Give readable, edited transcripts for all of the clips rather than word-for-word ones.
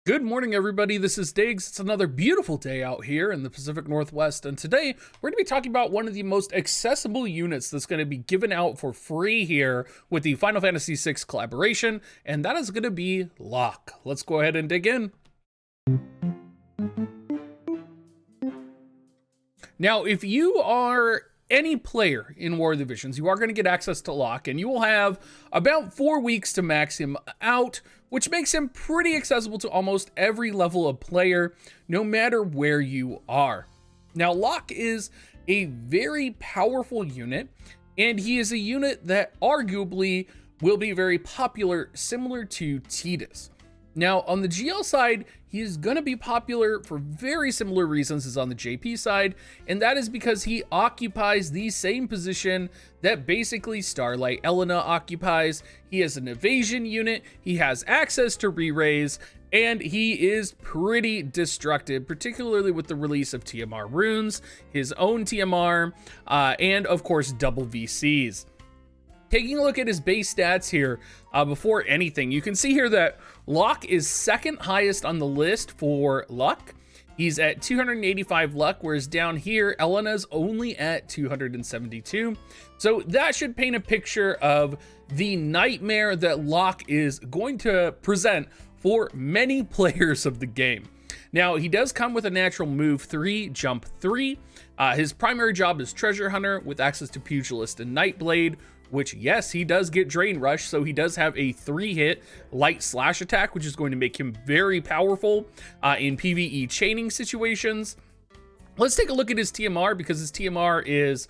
Good morning, everybody. This is Diggs. It's another beautiful day out here in the Pacific Northwest, and today we're going to be talking about one of the most accessible units that's going to be given out for free here with the Final Fantasy VI collaboration, and that is going to be Locke. Let's go ahead and dig in. Now, if you are any player in War of the Visions, you are going to get access to Locke, and you will have about 4 weeks to max him out, which makes him pretty accessible to almost every level of player, no matter where you are. Now, Locke is a very powerful unit, and he is a unit that arguably will be very popular, similar to Tidus. Now, on the GL side, he is going to be popular for very similar reasons as on the JP side, and that is because he occupies the same position that basically Starlight Elena occupies. He is an evasion unit, he has access to re-raise, and he is pretty destructive, particularly with the release of TMR runes, his own TMR, and of course double VCs. Taking a look at his base stats here, before anything, you can see here that Locke is second highest on the list for luck. He's at 285 luck, whereas down here, Elena's only at 272. So that should paint a picture of the nightmare that Locke is going to present for many players of the game. Now, he does come with a natural move 3, jump 3. His primary job is Treasure Hunter with access to Pugilist and Nightblade, which, yes, he does get Drain Rush, so he does have a 3-hit light slash attack, which is going to make him very powerful in PvE chaining situations. Let's take a look at his TMR, because his TMR is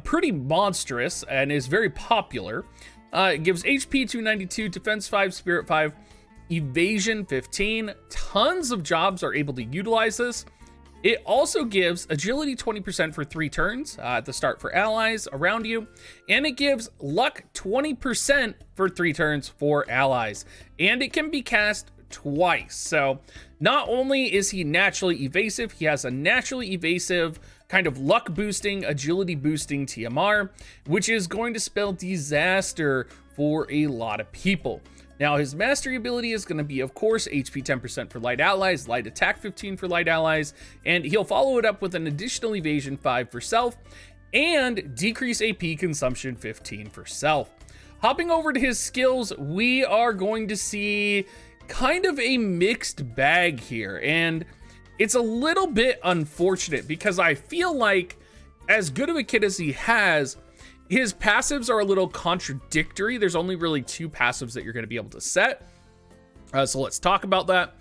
pretty monstrous and is very popular. It gives HP 292, Defense 5, Spirit 5, Evasion 15. Tons of jobs are able to utilize this. It also gives agility 20% for 3 turns at the start for allies around you, and it gives luck 20% for 3 turns for allies, and it can be cast twice. So not only is he naturally evasive, he has a naturally evasive kind of luck boosting, agility boosting TMR, which is going to spell disaster for a lot of people. Now, his mastery ability is going to be, of course, HP 10% for light allies, light attack 15 for light allies, and he'll follow it up with an additional evasion 5 for self, and decrease AP consumption 15 for self. Hopping over to his skills, we are going to see kind of a mixed bag here, and it's a little bit unfortunate because I feel like, as good of a kit as he has, his passives are a little contradictory. There's only really 2 passives that you're going to be able to set. So let's talk about that.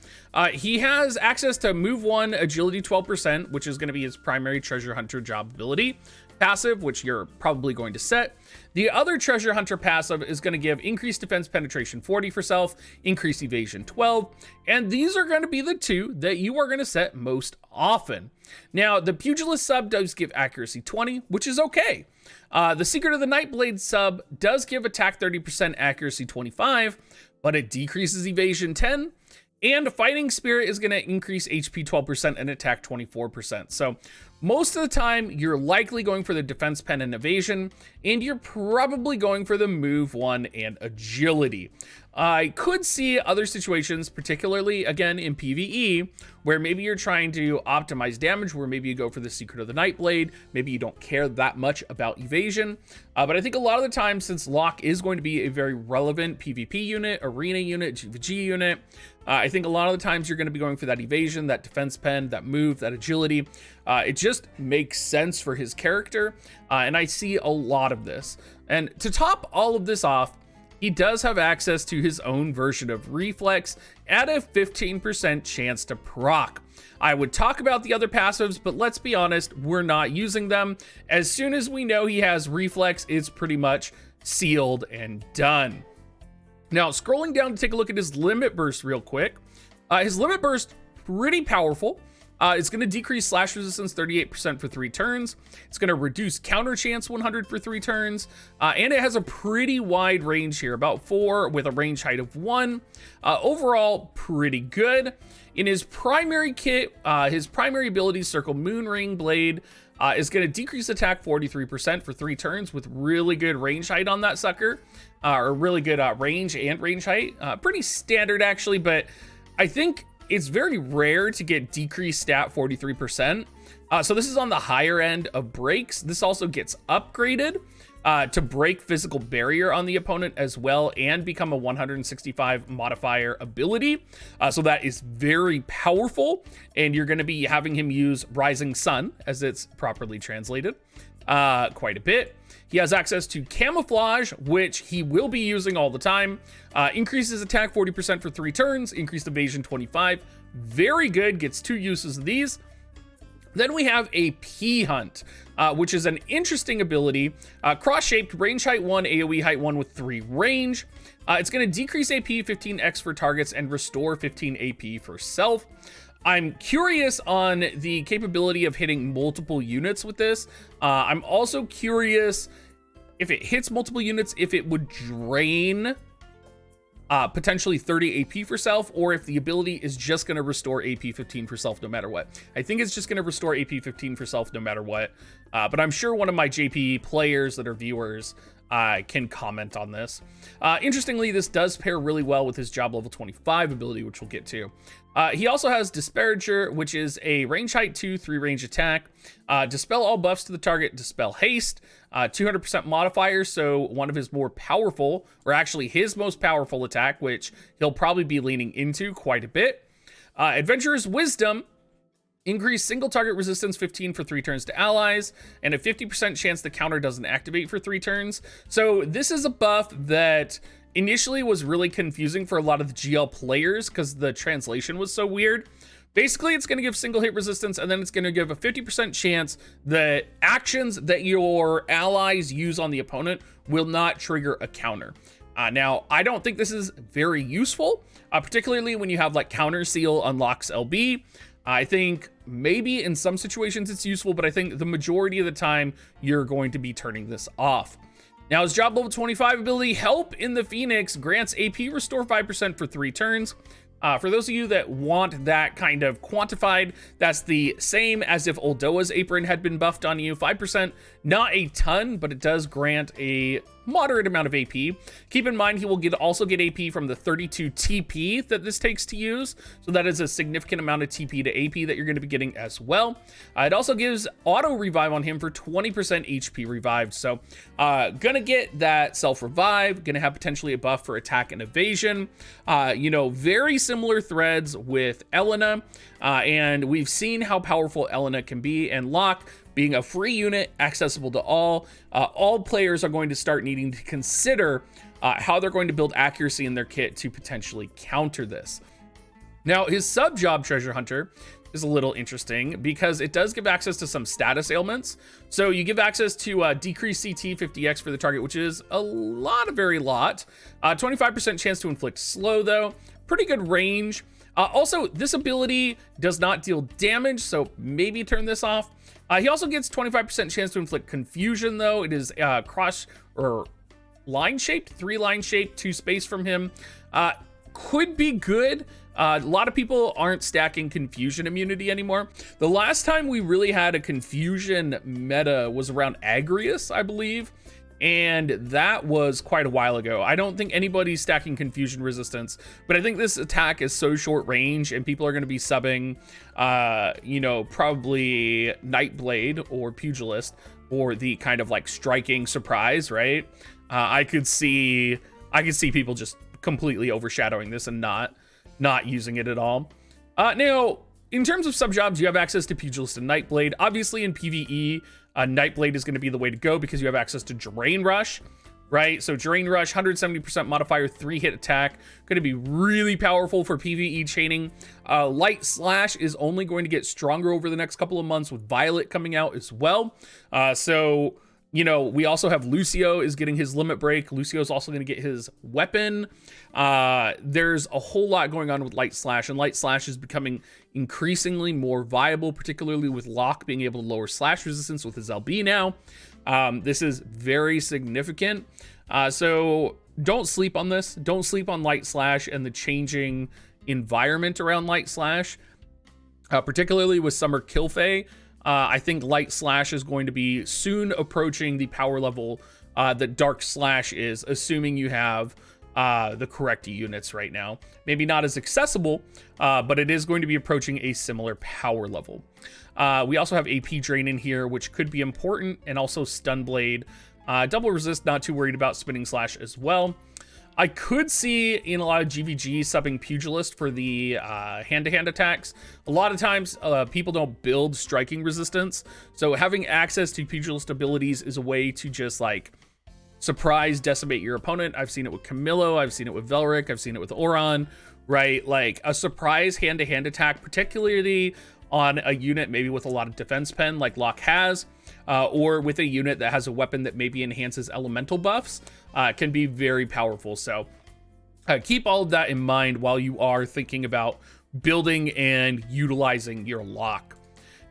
He has access to move 1, agility 12%, which is going to be his primary treasure hunter job ability passive, which you're probably going to set. The other treasure hunter passive is going to give increased defense penetration 40 for self, increased evasion 12, and these are going to be the 2 that you are going to set most often. Now, the Pugilist sub does give accuracy 20, which is okay. The Secret of the Nightblade sub does give attack 30%, accuracy 25, but it decreases evasion 10, and Fighting Spirit is going to increase HP 12% and attack 24%. So most of the time, you're likely going for the defense pen and evasion, and you're probably going for the move 1 and agility. I could see other situations, particularly, again, in PvE, where maybe you're trying to optimize damage, where maybe you go for the Secret of the Nightblade, maybe you don't care that much about evasion, but I think a lot of the time, since Locke is going to be a very relevant PvP unit, arena unit, GVG unit, I think a lot of the times you're going to be going for that evasion, that defense pen, that move, that agility. It just makes sense for his character, and I see a lot of this. And to top all of this off, he does have access to his own version of Reflex at a 15% chance to proc. I would talk about the other passives, but let's be honest, we're not using them. As soon as we know he has Reflex, it's pretty much sealed and done. Now, scrolling down to take a look at his Limit Burst real quick. His Limit Burst, pretty powerful. It's going to decrease slash resistance 38% for 3 turns. It's going to reduce counter chance 100 for 3 turns. And it has a pretty wide range here, about 4 with a range height of 1. Overall, pretty good. In his primary kit, his primary ability, Circle Moonring Blade, is going to decrease attack 43% for 3 turns with really good range height on that sucker. Or really good range and range height. Pretty standard, actually, but I think it's very rare to get decreased stat 43%. So this is on the higher end of breaks. This also gets upgraded to break physical barrier on the opponent as well and become a 165 modifier ability. So that is very powerful, and you're going to be having him use Rising Sun, as it's properly translated, quite a bit. He has access to Camouflage, which he will be using all the time. Increases attack 40% for 3 turns, increased evasion 25. Very good, gets 2 uses of these. Then we have a P Hunt, which is an interesting ability. Cross-shaped, range height 1, AoE height 1 with 3 range. It's going to decrease AP 15x for targets and restore 15 AP for self. I'm curious on the capability of hitting multiple units with this. I'm also curious if it hits multiple units, if it would drain potentially 30 AP for self, or if the ability is just going to restore AP 15 for self no matter what. I think it's just going to restore AP 15 for self no matter what, but I'm sure one of my JP players that are viewers can comment on this. Interestingly, this does pair really well with his job level 25 ability, which we'll get to. He also has Disparager, which is a range height 2, 3 range attack. Dispel all buffs to the target, dispel haste, 200% modifier, so one of his more powerful, or actually his most powerful attack, which he'll probably be leaning into quite a bit. Adventurer's Wisdom, increase single target resistance 15 for 3 turns to allies, and a 50% chance the counter doesn't activate for 3 turns. So this is a buff that initially was really confusing for a lot of the GL players because the translation was so weird. Basically, it's going to give single hit resistance, and then it's going to give a 50% chance that actions that your allies use on the opponent will not trigger a counter. Now, I don't think this is very useful, particularly when you have like Counter Seal unlocks LB. I think maybe in some situations it's useful, but I think the majority of the time you're going to be turning this off. Now, his job level 25 ability, Help in the Phoenix, grants AP restore 5% for 3 turns. For those of you that want that kind of quantified, that's the same as if Oldoa's Apron had been buffed on you. 5%, not a ton, but it does grant a moderate amount of AP. Keep in mind, he will also get AP from the 32 TP that this takes to use. So that is a significant amount of TP to AP that you're going to be getting as well. It also gives auto revive on him for 20% HP revived. So gonna get that self revive, gonna have potentially a buff for attack and evasion. Very similar threads with Elena. And we've seen how powerful Elena can be, and Locke, being a free unit, accessible to all players are going to start needing to consider how they're going to build accuracy in their kit to potentially counter this. Now, his sub-job Treasure Hunter is a little interesting because it does give access to some status ailments. So you give access to decrease CT 50x for the target, which is a very lot. 25% chance to inflict slow, though. Pretty good range. Also, this ability does not deal damage, so maybe turn this off. He also gets 25% chance to inflict confusion, though. It is cross or line shaped, 3 line shaped, 2 space from him. Could be good. A lot of people aren't stacking confusion immunity anymore. The last time we really had a confusion meta was around Agrius, I believe. And that was quite a while ago. I don't think anybody's stacking confusion resistance, but I think this attack is so short range and people are going to be subbing, probably Nightblade or Pugilist or the kind of like striking surprise, right? I could see people just completely overshadowing this and not using it at all. Now, in terms of sub-jobs, you have access to Pugilist and Nightblade. Obviously in PvE, Nightblade is going to be the way to go because you have access to Drain Rush, right? So Drain Rush, 170% modifier, 3-hit attack, going to be really powerful for PvE chaining. Light Slash is only going to get stronger over the next couple of months with Violet coming out as well. We also have Lucio is getting his limit break. Lucio is also going to get his weapon. There's a whole lot going on with Light Slash, and Light Slash is becoming increasingly more viable, particularly with Locke being able to lower slash resistance with his LB now. This is very significant. So don't sleep on this. Don't sleep on Light Slash and the changing environment around Light Slash, particularly with Summer Kilfei. I think Light Slash is going to be soon approaching the power level that Dark Slash is, assuming you have the correct units right now. Maybe not as accessible, but it is going to be approaching a similar power level. We also have AP Drain in here, which could be important, and also Stun Blade. Double Resist, not too worried about. Spinning Slash as well. I could see in a lot of GVG subbing Pugilist for the hand-to-hand attacks. A lot of times, people don't build striking resistance, so having access to Pugilist abilities is a way to just, like, surprise decimate your opponent. I've seen it with Camillo, I've seen it with Velric, I've seen it with Oron, right? Like, a surprise hand-to-hand attack, particularly on a unit maybe with a lot of defense pen like Locke has, or with a unit that has a weapon that maybe enhances elemental buffs, can be very powerful. So keep all of that in mind while you are thinking about building and utilizing your Locke.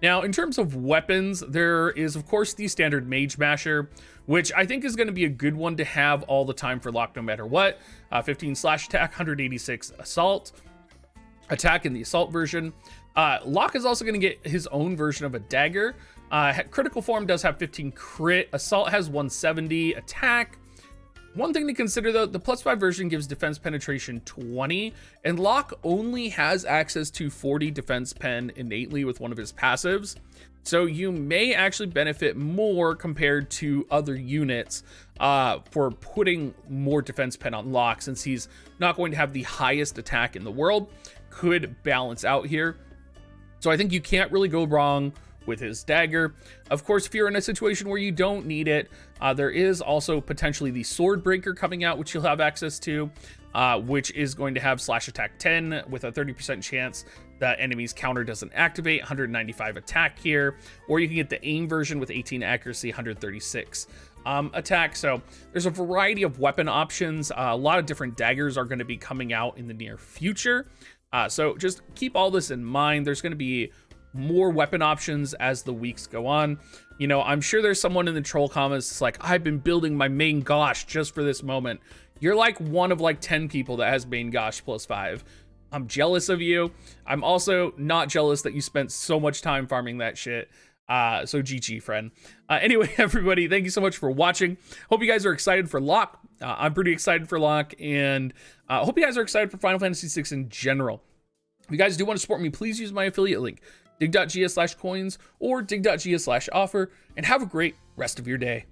Now, in terms of weapons, there is, of course, the standard Mage Masher, which I think is going to be a good one to have all the time for Locke no matter what. 15 slash attack, 186 assault. Attack in the assault version. Locke is also going to get his own version of a dagger. Critical form does have 15 crit. Assault has 170 attack. One thing to consider though, the +5 version gives defense penetration 20, and Locke only has access to 40 defense pen innately with one of his passives. So you may actually benefit more compared to other units for putting more defense pen on Locke, since he's not going to have the highest attack in the world. Could balance out here. So I think you can't really go wrong with his dagger. Of course, if you're in a situation where you don't need it, there is also potentially the sword breaker coming out, which you'll have access to, which is going to have slash attack 10 with a 30% chance that enemy's counter doesn't activate, 195 attack here, or you can get the aim version with 18 accuracy, 136 attack. So there's a variety of weapon options. A lot of different daggers are going to be coming out in the near future. So just keep all this in mind. There's going to be more weapon options as the weeks go on. You know, I'm sure there's someone in the troll comments that's like, I've been building my main Gosh just for this moment. You're like one of like 10 people that has main Gosh +5. I'm jealous of you. I'm also not jealous that you spent so much time farming that shit. So GG, friend. Anyway, everybody, thank you so much for watching. Hope you guys are excited for Locke. I'm pretty excited for Locke, and hope you guys are excited for Final Fantasy VI in general. If you guys do want to support me, please use my affiliate link, dig.gs/coins or dig.gs/offer, and have a great rest of your day.